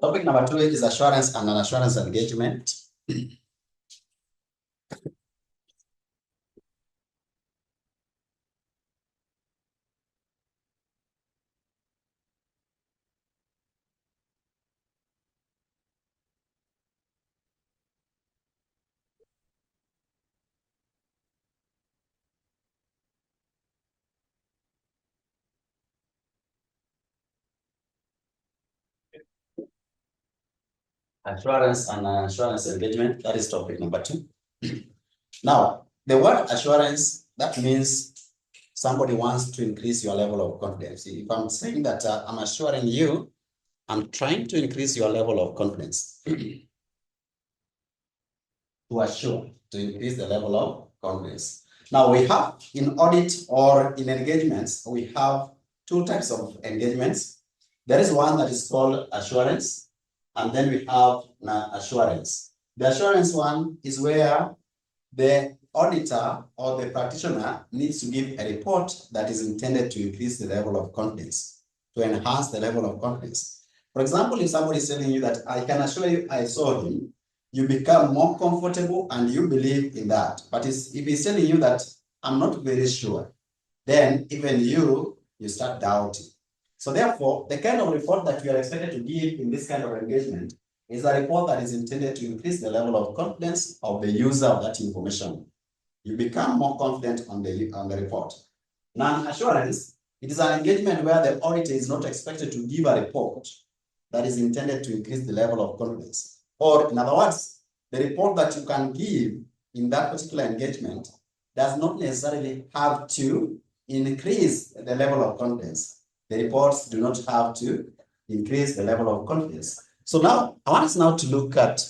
Topic number 2 is assurance and non-assurance engagement. Assurance and assurance engagement, that is topic number 2. Now, the word assurance, that means somebody wants to increase your level of confidence. If I'm saying that I'm assuring you, I'm trying to increase your level of confidence. To assure, to increase the level of confidence. Now, we have in audit or in engagements, we have 2 types of engagements. There is one that is called assurance, and then we have assurance. The assurance one is where the auditor or the practitioner needs to give a report that is intended to increase the level of confidence, to enhance the level of confidence. For example, if somebody is telling you that I can assure you I saw him, you become more comfortable and you believe in that. But if he's telling you that I'm not very sure, then even you start doubting. So therefore, the kind of report that you are expected to give in this kind of engagement is a report that is intended to increase the level of confidence of the user of that information. You become more confident on the report. Non-assurance, it is an engagement where the auditor is not expected to give a report that is intended to increase the level of confidence. Or in other words, the report that you can give in that particular engagement does not necessarily have to increase the level of confidence. The reports do not have to increase the level of confidence. So now, I want us now to look at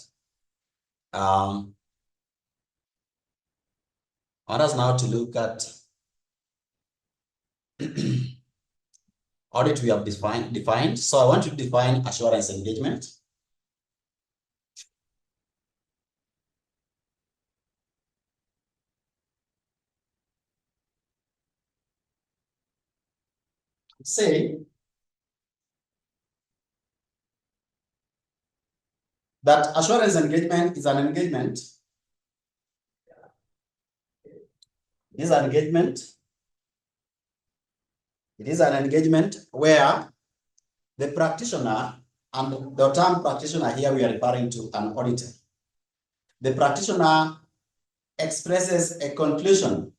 audit we have defined. So I want to define assurance engagement. Say that assurance engagement is an engagement. It is an engagement where the practitioner, and the term practitioner here we are referring to an auditor. The practitioner expresses a conclusion.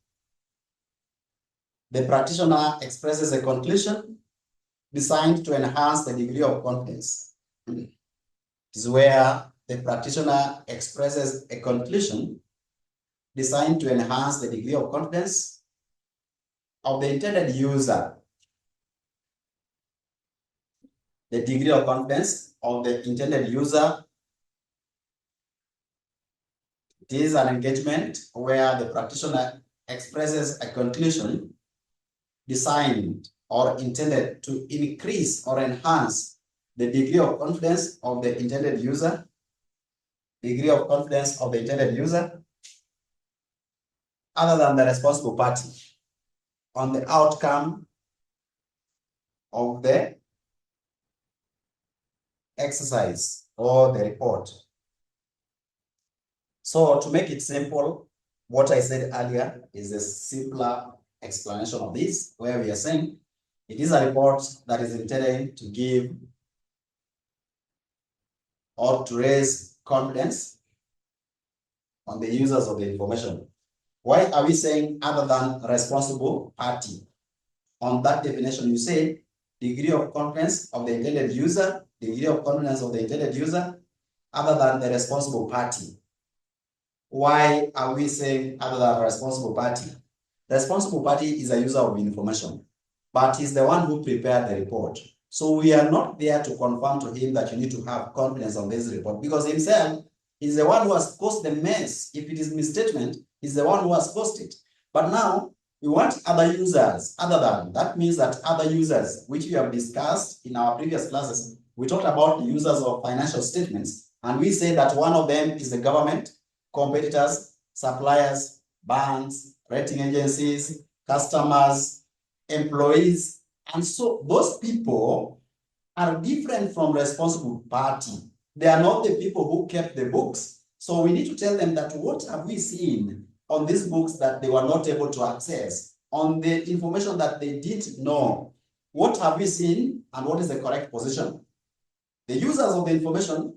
The practitioner expresses a conclusion designed to enhance the degree of confidence. It is where the practitioner expresses a conclusion designed to enhance the degree of confidence of the intended user. The degree of confidence of the intended user. It is an engagement where the practitioner expresses a conclusion designed or intended to increase or enhance the degree of confidence of the intended user. Degree of confidence of the intended user other than the responsible party on the outcome of the exercise or the report. So to make it simple, what I said earlier is a simpler explanation of this, where we are saying it is a report that is intended to give or to raise confidence on the users of the information. Why are we saying other than responsible party? On that definition, you say degree of confidence of the intended user, degree of confidence of the intended user, other than the responsible party. Why are we saying other than responsible party? The responsible party is a user of information, but he's the one who prepared the report. So we are not there to confirm to him that you need to have confidence on this report, because himself is the one who has caused the mess. If it is misstatement, he's the one who has caused it. But now we want other users other than. That means that other users, which we have discussed in our previous classes, we talked about the users of financial statements, and we say that one of them is the government, competitors, suppliers, banks, rating agencies, customers, employees. And so those people are different from responsible party. They are not the people who kept the books. So we need to tell them that what have we seen on these books that they were not able to access, on the information that they didn't know. What have we seen and what is the correct position? The users of the information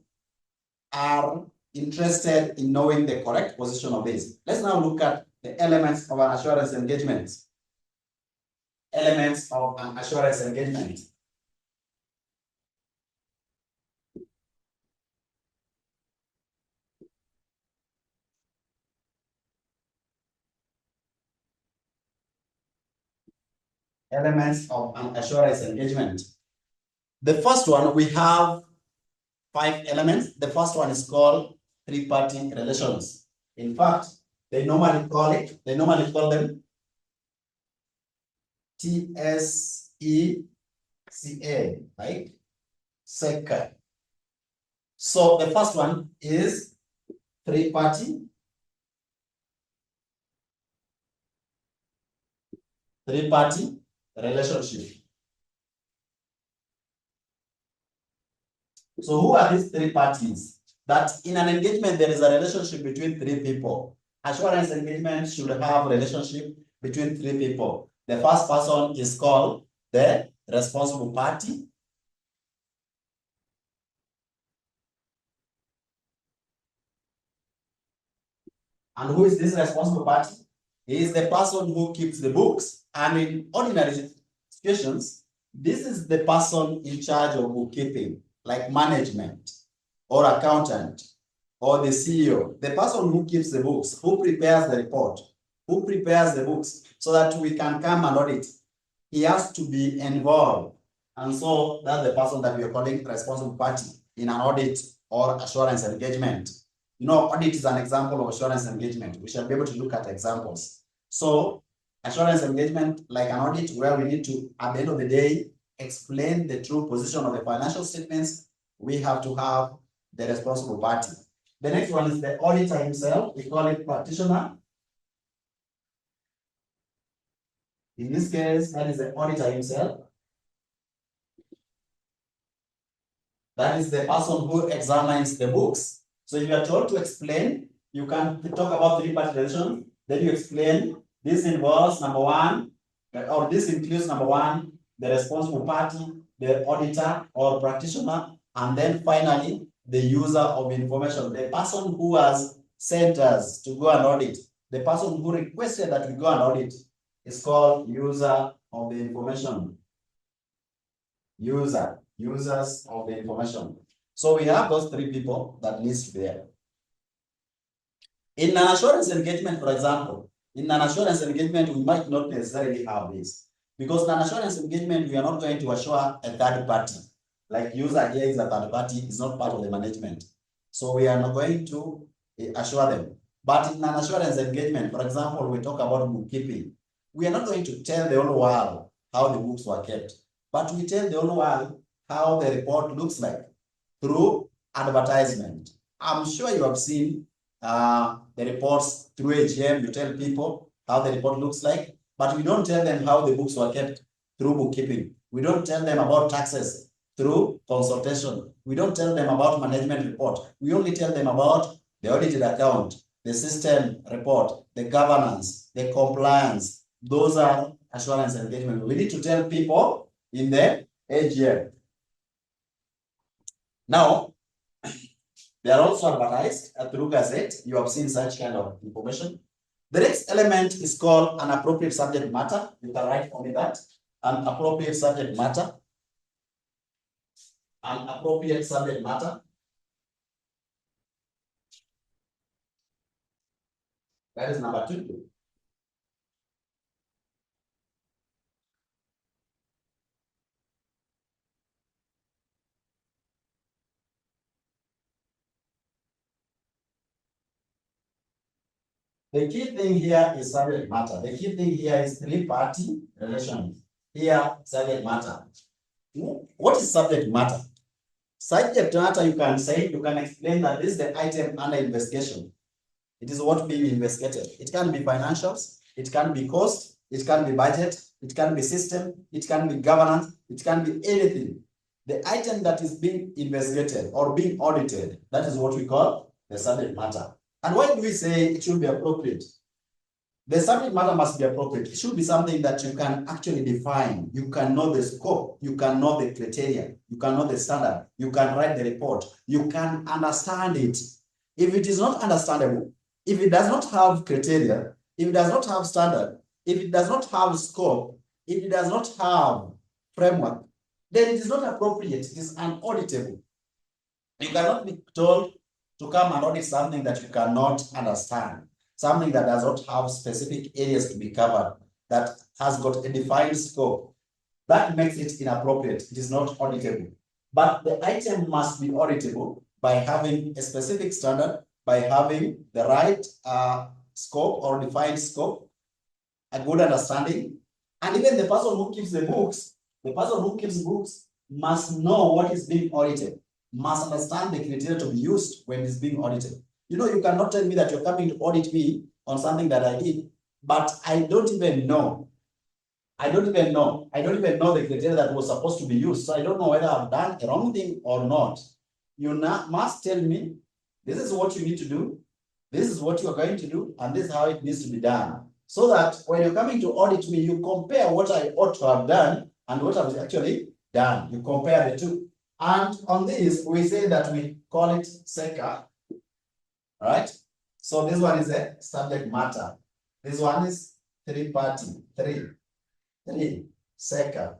are interested in knowing the correct position of this. Let's now look at the elements of an assurance engagement. Elements of an assurance engagement. Elements of an assurance engagement. The first one, we have 5 elements. The first one is called three-party relations. In fact, they normally call them TSECA, right? SECA. So the first one is three-party relationship. So who are these 3 parties? That in an engagement, there is a relationship between 3 people. Assurance engagement should have a relationship between 3 people. The first person is called the responsible party. And who is this responsible party? He is the person who keeps the books. And in ordinary situations, this is the person in charge of bookkeeping, like management or accountant or the CEO, the person who keeps the books, who prepares the report, who prepares the books so that we can come and audit. He has to be involved. And so that's the person that we are calling responsible party in an audit or assurance engagement. You know, audit is an example of assurance engagement. We shall be able to look at examples. So assurance engagement, like an audit, where we need to, at the end of the day, explain the true position of the financial statements, we have to have the responsible party. The next one is the auditor himself. We call it practitioner. In this case, that is the auditor himself. That is the person who examines the books. So if you are told to explain, you can talk about three-party relations, then you explain this involves number 1, or this includes number 1, the responsible party, the auditor or practitioner, and then finally the user of information, the person who has sent us to go and audit, the person who requested that we go and audit is called user of the information. Users of the information. So we have those 3 people that needs to be there. In an assurance engagement, for example, in an assurance engagement, we might not necessarily have this. Because in an assurance engagement, we are not going to assure a third party. Like user here is a third party, is not part of the management. So we are not going to assure them. But in an assurance engagement, for example, we talk about bookkeeping. We are not going to tell the whole world how the books were kept, but we tell the whole world how the report looks like through advertisement. I'm sure you have seen the reports through AGM. You tell people how the report looks like, but we don't tell them how the books were kept through bookkeeping. We don't tell them about taxes through consultation. We don't tell them about management report. We only tell them about the audited account, the system report, the governance, the compliance. Those are assurance engagement. We need to tell people in the AGM. Now, they are also advertised through Gazette. You have seen such kind of information. The next element is called an appropriate subject matter. You can write for me that. An appropriate subject matter. An appropriate subject matter. That is number 2. The key thing here is subject matter. The key thing here is three-party relations. Here, subject matter. What is subject matter? Subject matter, you can say, you can explain that this is the item under investigation. It is what being investigated. It can be financials, it can be cost, it can be budget, it can be system, it can be governance, it can be anything. The item that is being investigated or being audited, that is what we call the subject matter. And why do we say it should be appropriate? The subject matter must be appropriate. It should be something that you can actually define. You can know the scope. You can know the criteria. You can know the standard. You can write the report. You can understand it. If it is not understandable, if it does not have criteria, if it does not have standard, if it does not have scope, if it does not have framework, then it is not appropriate. It is unauditable. You cannot be told to come and audit something that you cannot understand, something that does not have specific areas to be covered, that has got a defined scope. That makes it inappropriate. It is not auditable. But the item must be auditable by having a specific standard, by having the right scope or defined scope, a good understanding. And even the person who keeps the books, must know what is being audited, must understand the criteria to be used when it's being audited. You know, you cannot tell me that you're coming to audit me on something that I did, but I don't even know. I don't even know the criteria that was supposed to be used. So I don't know whether I've done a wrong thing or not. You must tell me, this is what you need to do, this is what you are going to do, and this is how it needs to be done. So that when you're coming to audit me, you compare what I ought to have done and what I've actually done. You compare the two. And on this, we say that we call it 𝐒𝐻. Right? So this one is a subject matter. This one is three-party, three, 𝐒𝐻.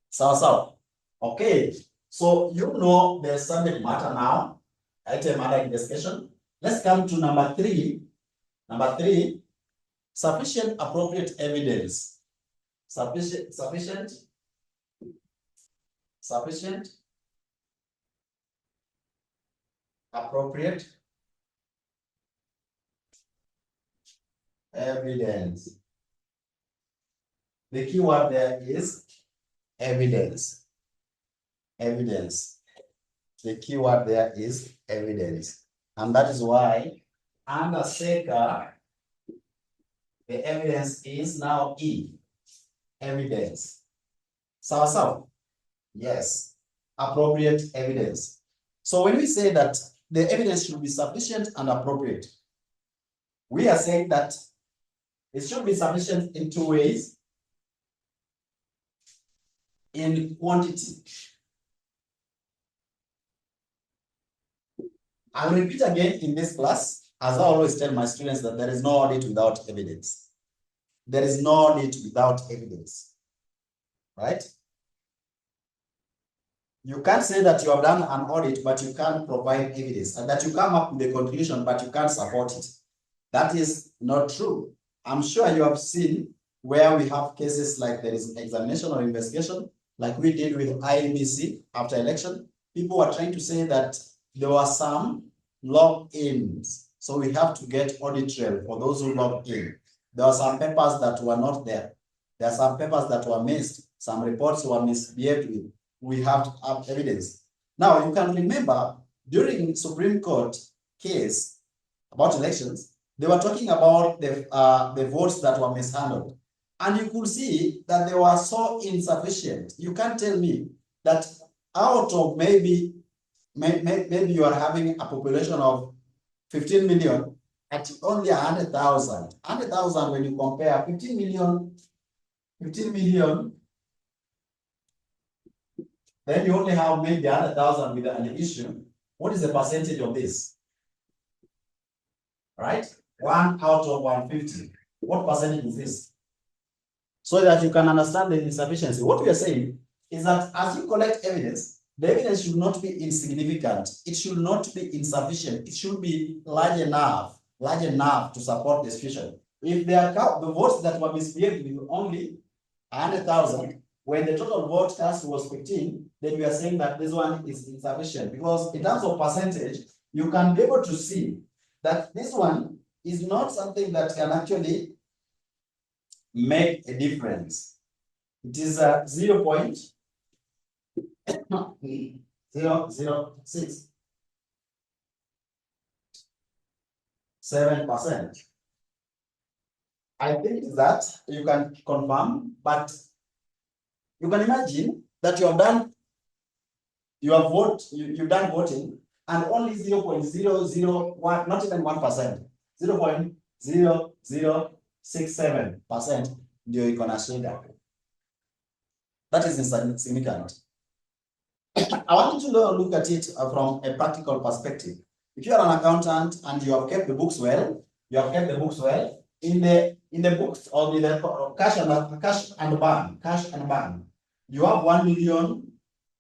So, okay. So you know the subject matter now, item under investigation. Let's come to number three. Number three, sufficient appropriate evidence. Sufficient appropriate evidence. The key word there is evidence. Evidence. The key word there is evidence. And that is why under 𝐒𝐻, the evidence is now E. Evidence. So, yes, appropriate evidence. So when we say that the evidence should be sufficient and appropriate, we are saying that it should be sufficient in two ways. In quantity. I'll repeat again in this class, as I always tell my students, that there is no audit without evidence. There is no audit without evidence, right? You can't say that you have done an audit, but you can't provide evidence, and that you come up with a conclusion, but you can't support it. That is not true. I'm sure you have seen where we have cases like there is examination or investigation, like we did with IEBC after election. People were trying to say that there were some log-ins. So we have to get audit trail for those who log in. There are some papers that were not there. There are some papers that were missed. Some reports were misbehaved with. We have to have evidence. Now, you can remember during Supreme Court case about elections, they were talking about the votes that were mishandled. And you could see that they were so insufficient. You can't tell me that out of maybe you are having a population of 15 million at only 100,000. 100,000 when you compare 15 million, then you only have maybe 100,000 with an issue. What is the percentage of this? Right? 1 out of 150. What percentage is this? So that you can understand the insufficiency. What we are saying is that as you collect evidence, the evidence should not be insignificant. It should not be insufficient. It should be large enough to support the situation. If the votes that were misbehaved with only 100,000, when the total vote cast was 15, then we are saying that this one is insufficient, because in terms of percentage, you can be able to see that this one is not something that can actually make a difference. It is a 0.006. %. I think that you can confirm, but you can imagine that you've done voting, and only 0.001, not even 1%, 0.0067% ndio iko na shida. That is insignificant. I want you to look at it from a practical perspective. If you are an accountant and you have kept the books well, in the books or in the cash and bank, you have 1 million.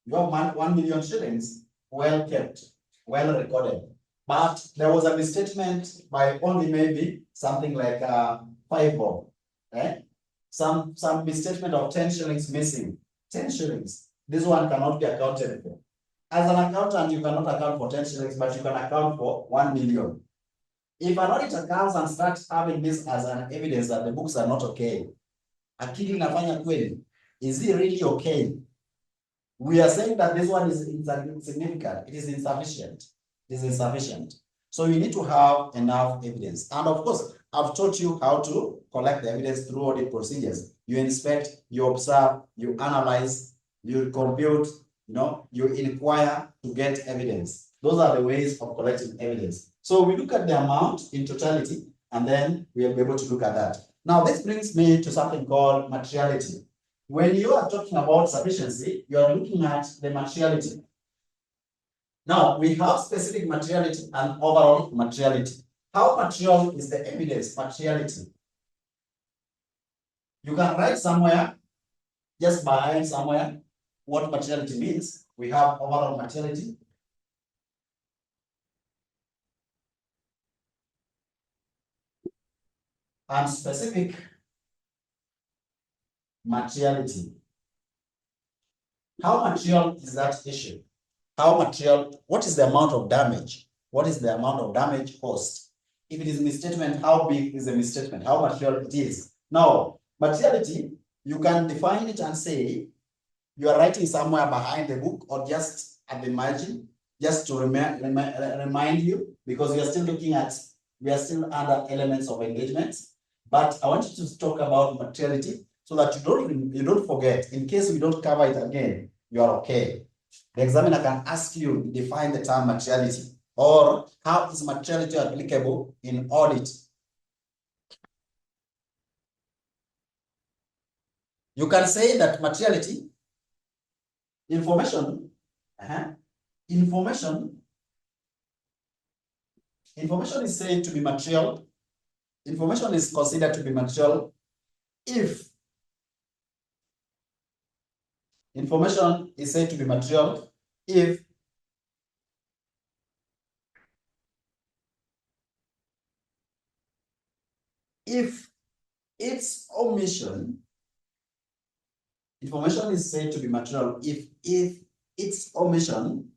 You have 1 million shillings well kept, well recorded. But there was a misstatement by only maybe something like 5 bob. Some misstatement of 10 shillings missing. 10 shillings. This one cannot be accounted for. As an accountant, you cannot account for 10 shillings, but you can account for 1 million. If an auditor comes and starts having this as an evidence that the books are not okay, akili inafanya kweli, is it really okay? We are saying that this one is insignificant. It is insufficient. It is insufficient. So you need to have enough evidence. And of course, I've taught you how to collect the evidence through audit procedures. You inspect, you observe, you analyze, you compute, you inquire to get evidence. Those are the ways of collecting evidence. So we look at the amount in totality, and then we'll be able to look at that. Now, this brings me to something called materiality. When you are talking about sufficiency, you are looking at the materiality. Now, we have specific materiality and overall materiality. How material is the evidence materiality? You can write somewhere, just behind somewhere, what materiality means. We have overall materiality. And specific materiality. How material is that issue? How material, what is the amount of damage? What is the amount of damage caused? If it is a misstatement, how big is the misstatement? How material it is? Now, materiality, you can define it and say, you are writing somewhere behind the book or just at the margin, just to remind you, because we are still under elements of engagement. But I want you to talk about materiality so that you don't forget. In case we don't cover it again, you are okay. The examiner can ask you to define the term materiality, or how is materiality applicable in audit. You can say that materiality, information is said to be material. Information is considered to be material if information is said to be material if its omission. Information is said to be material if its omission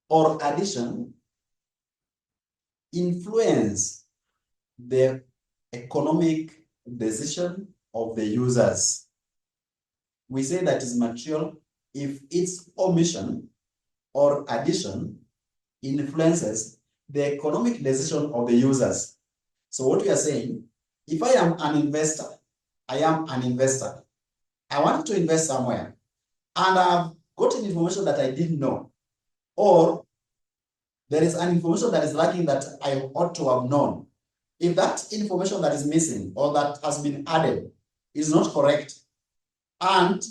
or addition influence the economic decision of the users. We say that is material if its omission or addition influences the economic decision of the users. So what we are saying, if I am an investor, I want to invest somewhere, and I've gotten information that I didn't know, or there is an information that is lacking that I ought to have known. If that information that is missing or that has been added is not correct, and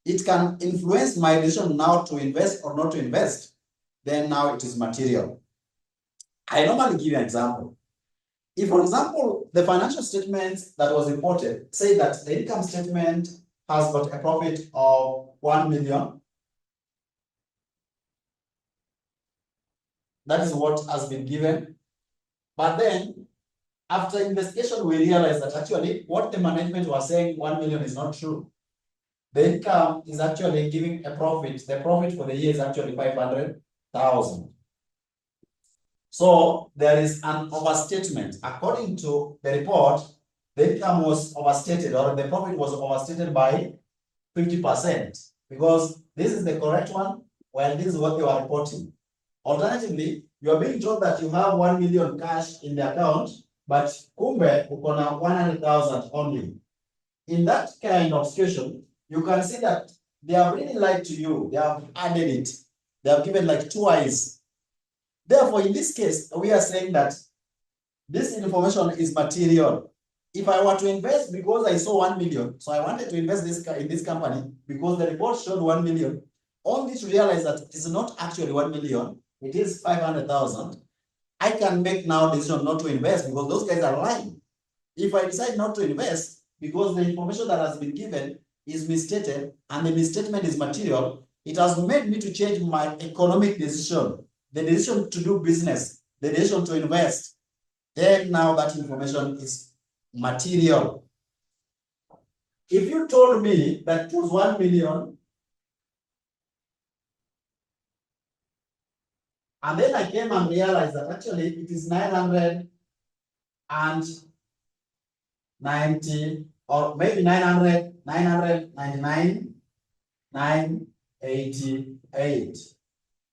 it can influence my decision now to invest or not to invest, then now it is material. I normally give you an example. If, for example, the financial statement that was reported say that the income statement has got a profit of 1 million, that is what has been given. But then, after investigation, we realized that actually what the management was saying, 1 million, is not true. The income is actually giving a profit. The profit for the year is actually 500,000. So there is an overstatement. According to the report, the income was overstated, or the profit was overstated by 50%, because this is the correct one, while this is what you are reporting. Alternatively, you are being told that you have 1 million cash in the account, but kumbe uko na 100,000 only. In that kind of situation, you can see that they have really lied to you. They have added it. They have given like twice. Therefore, in this case, we are saying that this information is material. If I were to invest because I saw 1 million, so I wanted to invest in this company because the report showed 1 million, only to realize that it is not actually 1 million, it is 500,000. I can make now decision not to invest because those guys are lying. If I decide not to invest because the information that has been given is misstated and the misstatement is material, it has made me to change my economic decision, the decision to do business, the decision to invest. Then now that information is material. If you told me that it was 1 million, and then I came and realized that actually it is 990 or maybe 999, 988.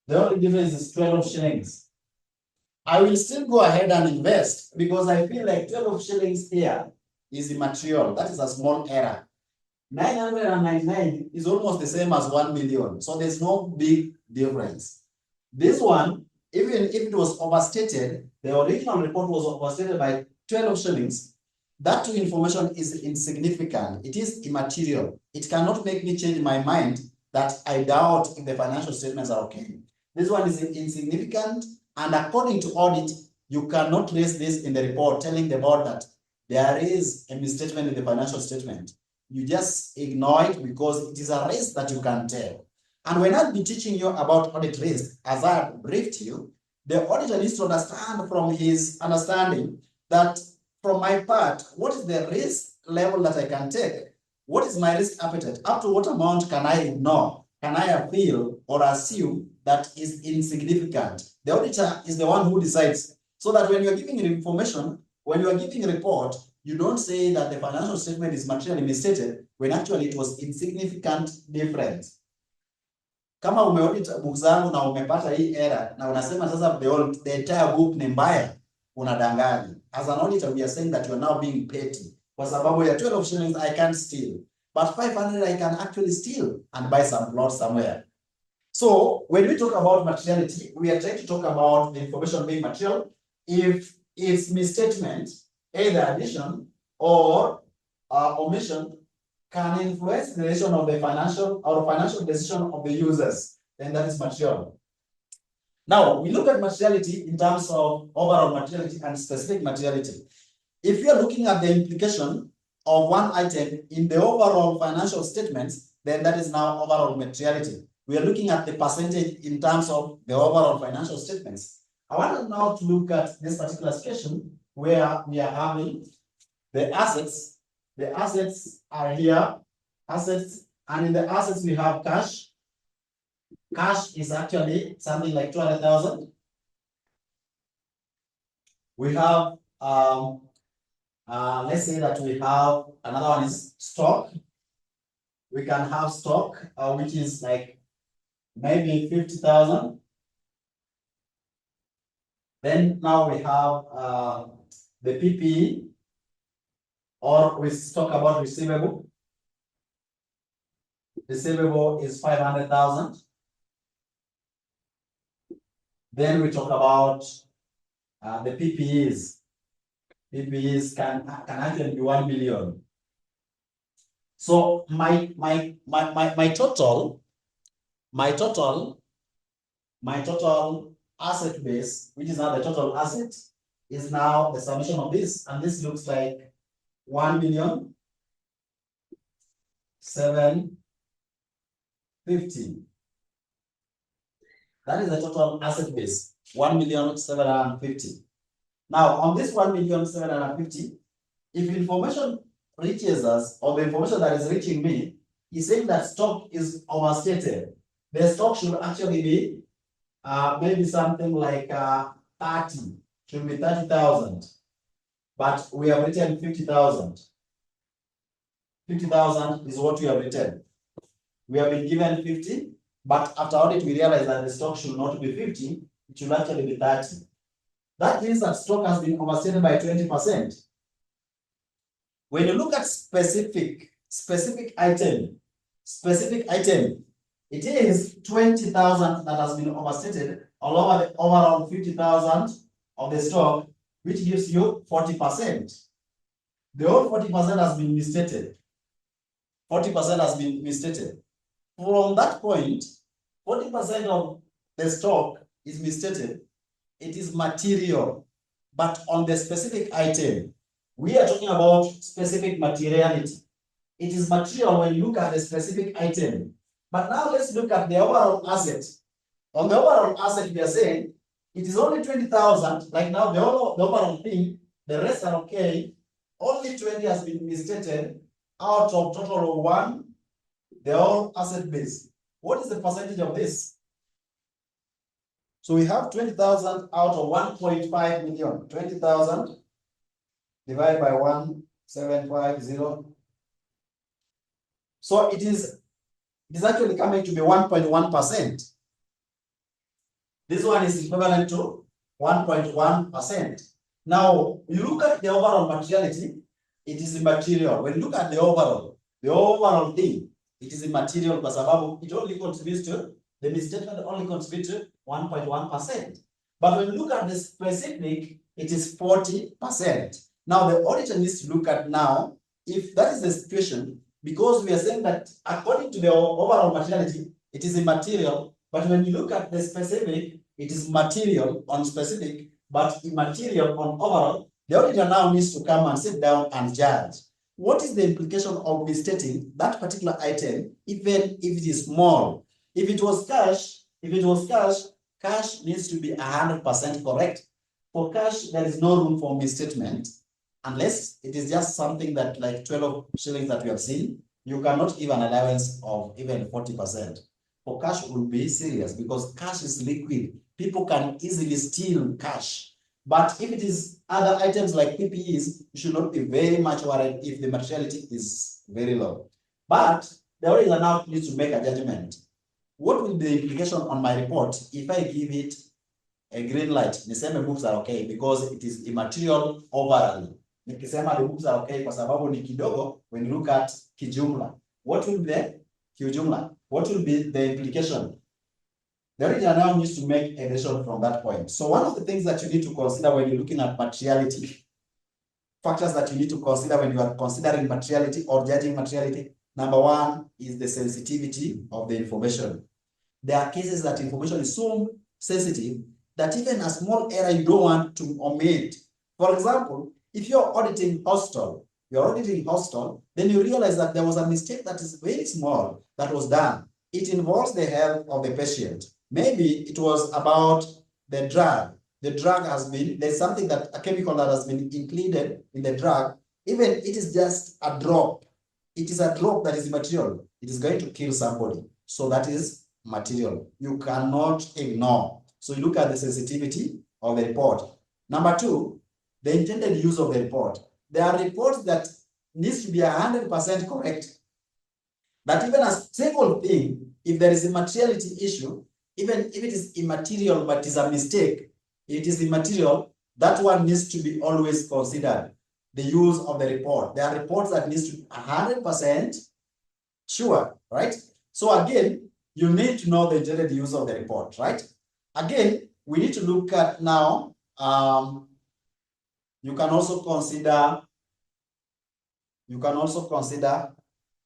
The only difference is 12 shillings. I will still go ahead and invest because I feel like 12 shillings here is immaterial. That is a small error. 999 is almost the same as 1 million. So there's no big difference. This one, even if it was overstated, the original report was overstated by 12 shillings. That information is insignificant. It is immaterial. It cannot make me change my mind that I doubt if the financial statements are okay. This one is insignificant. And according to audit, you cannot raise this in the report telling the board that there is a misstatement in the financial statement. You just ignore it because it is a risk that you can tell. And when I've been teaching you about audit risk, as I briefed you, the auditor needs to understand from his understanding that from my part, what is the risk level that I can take? What is my risk appetite? Up to what amount can I ignore? Can I appeal or assume that is insignificant? The auditor is the one who decides. So that when you're giving information, when you are giving a report, you don't say that the financial statement is materially misstated when actually it was insignificant difference. Kama umeaudit book zangu na umepata hii error na unasema sasa the entire book ni mbaya, unadanganya. As an auditor, we are saying that you are now being petty. Kwa sababu ya 12 shillings I can't steal, but 500 I can actually steal and buy some plot somewhere. So when we talk about materiality, we are trying to talk about the information being material if its misstatement, either addition or omission, can influence the decision of the financial decision of the users, then that is material. Now, we look at materiality in terms of overall materiality and specific materiality. If you are looking at the implication of one item in the overall financial statements, then that is now overall materiality. We are looking at the percentage in terms of the overall financial statements. I want now to look at this particular situation where we are having the assets. The assets are here, assets, and in the assets we have cash. Cash is actually something like 200,000. We have, let's say that we have another one is stock. We can have stock, which is like maybe 50,000. Then now we have the PPE, or we talk about receivable. Receivable is 500,000. Then we talk about the PPEs. PPEs can actually be 1 million. So my total asset base, which is now the total asset, is now the summation of this, and this looks like 1,750,000. That is the total asset base, 1,750,000. Now, on this 1,750,000, if information reaches us, or the information that is reaching me is saying that stock is overstated, the stock should actually be maybe something like 30, should be 30,000. But we have written 50,000. 50,000 is what we have written. We have been given 50, but after audit, we realize that the stock should not be 50, it should actually be 30. That means that stock has been overstated by 20%. When you look at specific item, specific item, it is 20,000 that has been overstated all over the overall 50,000 of the stock, which gives you 40%. The whole 40% has been misstated. 40% has been misstated. From that point, 40% of the stock is misstated. It is material, but on the specific item, we are talking about specific materiality. It is material when you look at the specific item. But now let's look at the overall asset. On the overall asset, we are saying it is only 20,000. Like now, the overall thing, the rest are okay. Only 20 has been misstated out of total of 1, the whole asset base. What is the percentage of this? So we have 20,000 out of 1.5 million. 20,000 divided by 1,750. So it is actually coming to be 1.1%. This one is equivalent to 1.1%. Now, you look at the overall materiality, it is immaterial. When you look at the overall thing, it is immaterial because it only contributes to, the misstatement only contributes to 1.1%. But when you look at the specific, it is 40%. Now, the auditor needs to look at now, if that is the situation, because we are saying that according to the overall materiality, it is immaterial. But when you look at the specific, it is material on specific, but immaterial on overall. The auditor now needs to come and sit down and judge. What is the implication of misstating that particular item, even if it is small? If it was cash, cash needs to be 100% correct. For cash, there is no room for misstatement, unless it is just something that like 12 shillings that we have seen. You cannot give an allowance of even 40%. For cash will be serious because cash is liquid. People can easily steal cash. But if it is other items like PPEs, you should not be very much worried if the materiality is very low. But the auditor now needs to make a judgment. What will be the implication on my report if I give it a green light? Niseme books are okay because it is immaterial overall. Nikisema the books are okay kwa sababu ni kidogo when you look at kijumla. What will be kijumla? What will be the implication? The auditor now needs to make a decision from that point. So one of the things that you need to consider when you're looking at materiality, factors that you need to consider when you are considering materiality or judging materiality, number one is the sensitivity of the information. There are cases that information is so sensitive that even a small error you don't want to omit. For example, if you're auditing hostel, then you realize that there was a mistake that is very small that was done. It involves the health of the patient. Maybe it was about the drug. The drug has been, there's something that, a chemical that has been included in the drug. Even it is just a drop. It is a drop that is material. It is going to kill somebody. So that is material. You cannot ignore. So you look at the sensitivity of the report. Number two, the intended use of the report. There are reports that needs to be 100% correct. That even a single thing, if there is a materiality issue, even if it is immaterial but is a mistake, it is immaterial, that one needs to be always considered. The use of the report. There are reports that needs to be 100% sure, right? So again, you need to know the intended use of the report, right? Again, we need to look at now, you can also consider,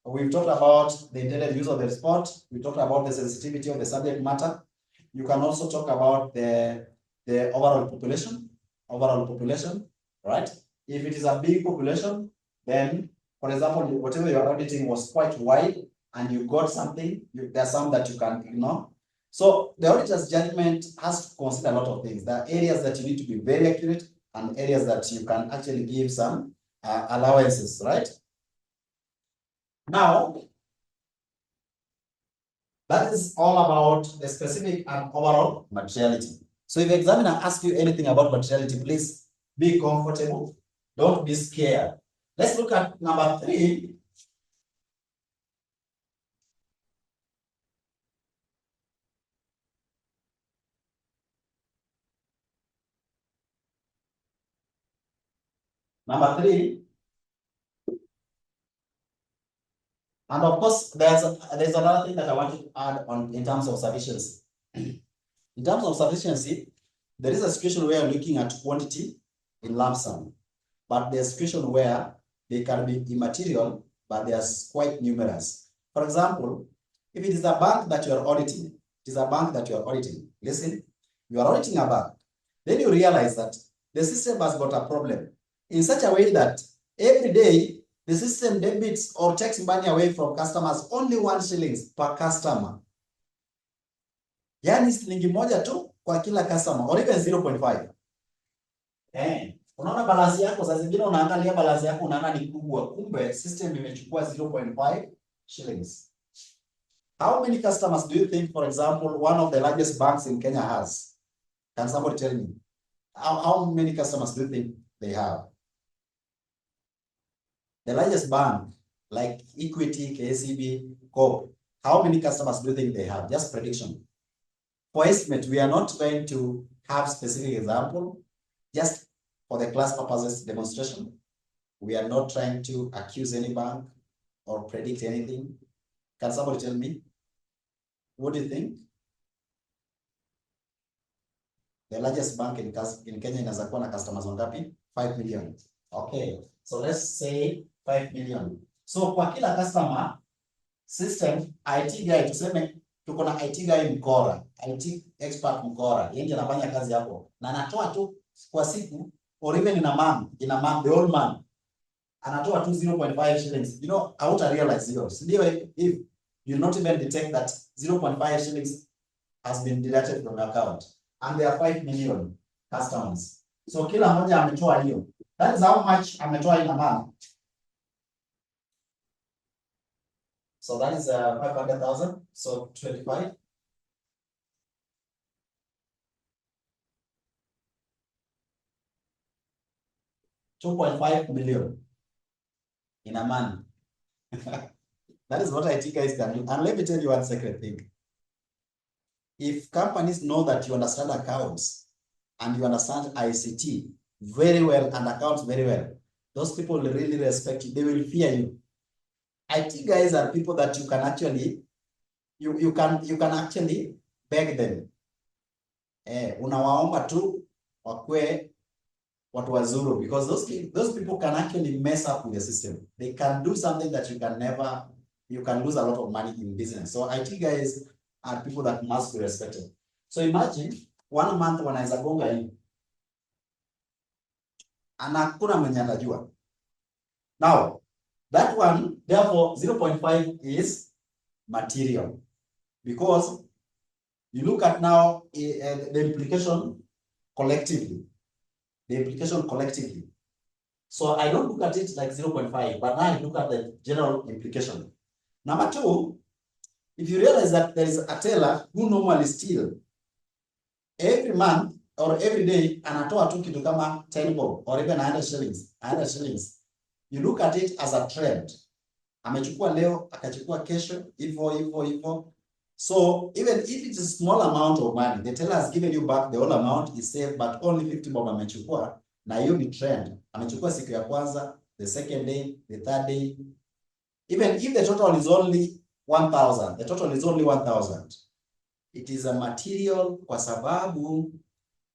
we've talked about the intended use of the report. We talked about the sensitivity of the subject matter. You can also talk about the overall population, right? If it is a big population, then, for example, whatever you're auditing was quite wide and you got something, there's some that you can ignore. So the auditor's judgment has to consider a lot of things. There are areas that you need to be very accurate and areas that you can actually give some allowances, right? Now, that is all about the specific and overall materiality. So if the examiner asks you anything about materiality, please be comfortable. Don't be scared. Let's look at number 3. Number 3. And of course, there's another thing that I want to add on in terms of sufficiency. In terms of sufficiency, there is a situation where you're looking at quantity in lump sum, but there's a situation where they can be immaterial, but they are quite numerous. For example, if it is a bank that you are auditing, it is a bank that you are auditing. Listen, you are auditing a bank. Then you realize that the system has got a problem in such a way that every day the system debits or takes money away from customers only 1 shillings per customer. Yani shilingi moja tu kwa kila customer, or even 0.5. Unaona balance yako, saa zingine unaangalia balance yako unaona ni kubwa, kumbe system imechukua 0.5 shillings. How many customers do you think, for example, one of the largest banks in Kenya has? Can somebody tell me? How many customers do you think they have? The largest bank, like Equity, KCB, Co. How many customers do you think they have? Just prediction. For estimate, we are not going to have specific example, just for the class purposes demonstration. We are not trying to accuse any bank or predict anything. Can somebody tell me? What do you think? The largest bank in Kenya inaweza kuwa na customers wangapi? 5 million. Okay, so let's say 5 million. So kwa kila customer, system, IT guy, tuseme tuko na IT guy mkora, IT expert mkora, yeye ndiye anafanya kazi hapo. Na anatoa tu kwa siku, or even in a month, the old man, anatoa tu 0.5 shillings. You know, I won't realize yours. If you not even detect that 0.5 shillings has been deducted from your account. And there are 5 million customers. So kila mmoja ametoa hiyo. That is how much ametoa in a month. So that is 500,000. So 25. $2.5 million in a month. That is what IT guys can do. And let me tell you one secret thing. If companies know that you understand accounts and you understand ICT very well and accounts very well, those people will really respect you. They will fear you. IT guys are people that you can actually, you can actually beg them. Unawaomba tu wakwe watu wazuru, because those people can actually mess up with the system. They can do something that you can lose a lot of money in business. So IT guys are people that must be respected. So imagine 1 month wanaweza gonga hii. Anakuna mwenye anajua. Now, that one, therefore, 0.5 is material. Because you look at now the implication collectively. The implication collectively. So I don't look at it like 0.5, but now I look at the general implication. Number 2, if you realize that there is a teller who normally steal every month or every day, anatoa tu kitu kama 10 bob or even 100 shillings. You look at it as a trend. Amechukua leo, akachukua kesho, hivyo. So even if it's a small amount of money, the teller has given you back the whole amount is safe, but only 50 bob amechukua, na hiyo ni trend. Amechukua siku ya kwanza, the second day, the third day. Even if the total is only 1,000, it is a material kwa sababu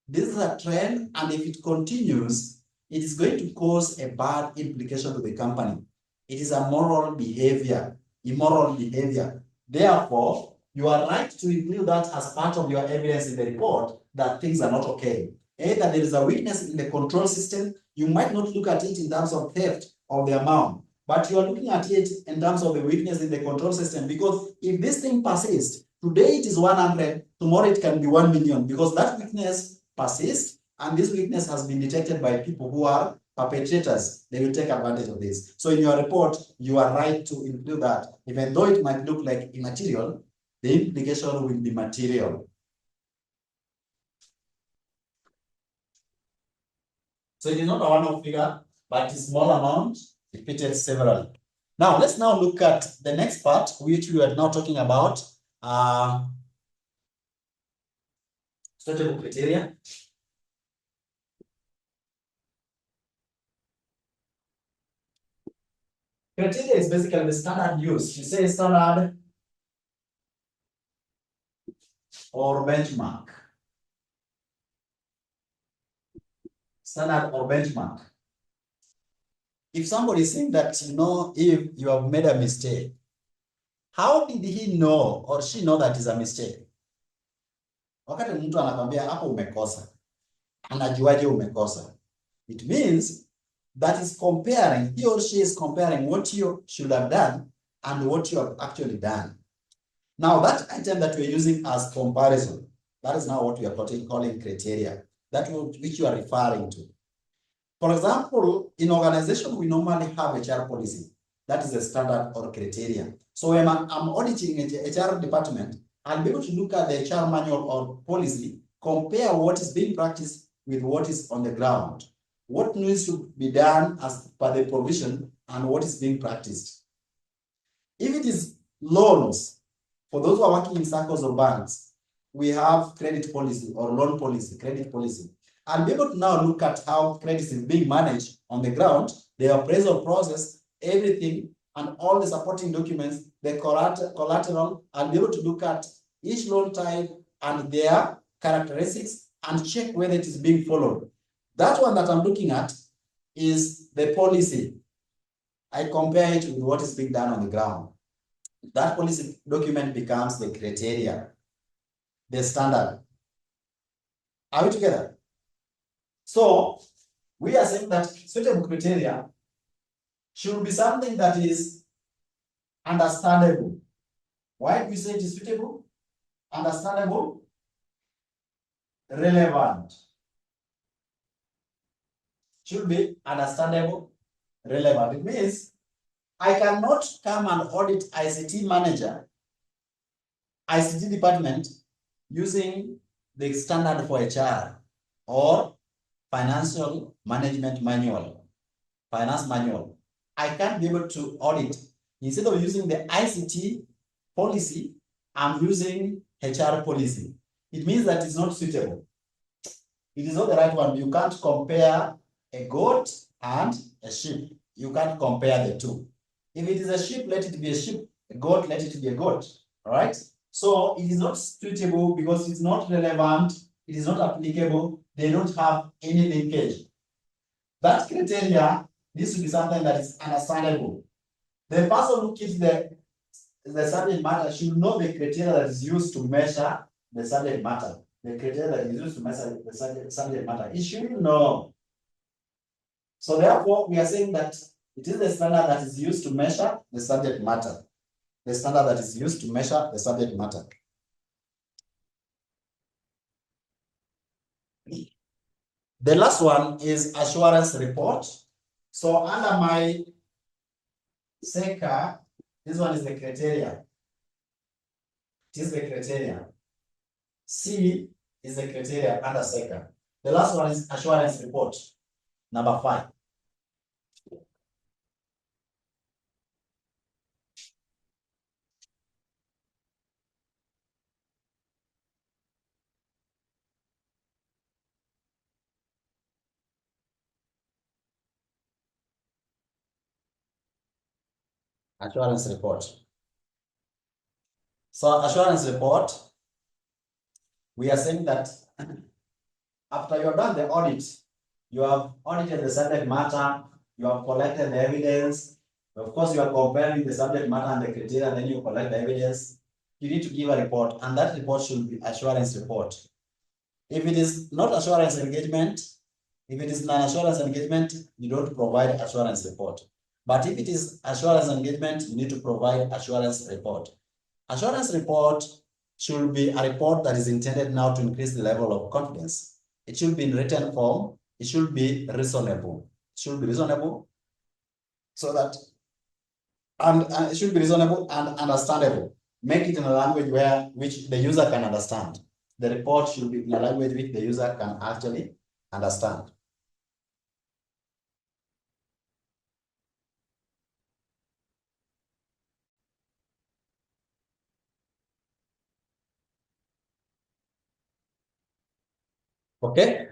this is a trend, and if it continues, it is going to cause a bad implication to the company. It is a immoral behavior. Therefore, you are right to include that as part of your evidence in the report that things are not okay. Either there is a weakness in the control system, you might not look at it in terms of theft of the amount, but you are looking at it in terms of the weakness in the control system, because if this thing persists, today it is 100, tomorrow it can be 1 million, because that weakness persists, and this weakness has been detected by people who are perpetrators. They will take advantage of this. So in your report, you are right to include that. Even though it might look like immaterial, the implication will be material. So it is not a one-off figure, but it's a small amount repeated severally. Now, let's now look at the next part, which we are now talking about. Suitable criteria. Criteria is basically the standard used. You say standard or benchmark. Standard or benchmark. If somebody is saying that, if you have made a mistake, how did he know or she know that is a mistake? Wakati mtu anakwambia hapo umekosa, anajuaje umekosa? It means that is comparing, he or she is comparing what you should have done and what you have actually done. Now that item that we're using as comparison, that is now what we are calling criteria, that which you are referring to. For example, in organization, we normally have HR policy. That is a standard or criteria. So when I'm auditing a HR department, I'll be able to look at the HR manual or policy, compare what is being practiced with what is on the ground, what needs to be done as per the provision and what is being practiced. If it is loans, for those who are working in circles or banks, we have credit policy or loan policy, credit policy. I'll be able to now look at how credit is being managed on the ground, the appraisal process, everything, and all the supporting documents, the collateral. I'll be able to look at each loan type and their characteristics and check whether it is being followed. That one that I'm looking at is the policy. I compare it with what is being done on the ground. That policy document becomes the criteria, the standard. Are we together? So we are saying that suitable criteria should be something that is understandable. Why do we say it is suitable? Understandable, relevant. Should be understandable, relevant. It means I cannot come and audit ICT manager, ICT department using the standard for HR or financial management manual, finance manual. I can't be able to audit. Instead of using the ICT policy, I'm using HR policy. It means that it's not suitable. It is not the right one. You can't compare a goat and a sheep. You can't compare the two. If it is a sheep, let it be a sheep. A goat, let it be a goat. All right? So it is not suitable because it's not relevant. It is not applicable. They don't have any linkage. That criteria needs to be something that is understandable. The person who keeps the subject matter should know the criteria that is used to measure the subject matter. The criteria that is used to measure the subject matter. It should know. So therefore, we are saying that it is the standard that is used to measure the subject matter. The standard that is used to measure the subject matter. The last one is assurance report. So under my SECA, this one is the criteria. It is the criteria. C is the criteria under SECA. The last one is assurance report, number 5. Assurance report. So assurance report, we are saying that after you have done the audit, you have audited the subject matter, you have collected the evidence. Of course, you are comparing the subject matter and the criteria, and then you collect the evidence. You need to give a report, and that report should be assurance report. If it is not assurance engagement, if it is non-assurance engagement, you don't provide assurance report. But if it is assurance engagement, you need to provide assurance report. Assurance report should be a report that is intended now to increase the level of confidence. It should be in written form. It should be reasonable. It should be reasonable so that, and it should be reasonable and understandable. Make it in a language which the user can understand. The report should be in a language which the user can actually understand. Okay.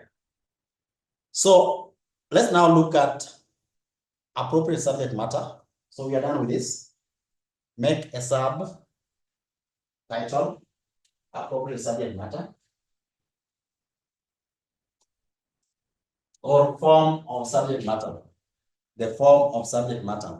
So let's now look at appropriate subject matter So we are done with this. Make a sub title, appropriate subject matter, or form of subject matter. The form of subject matter.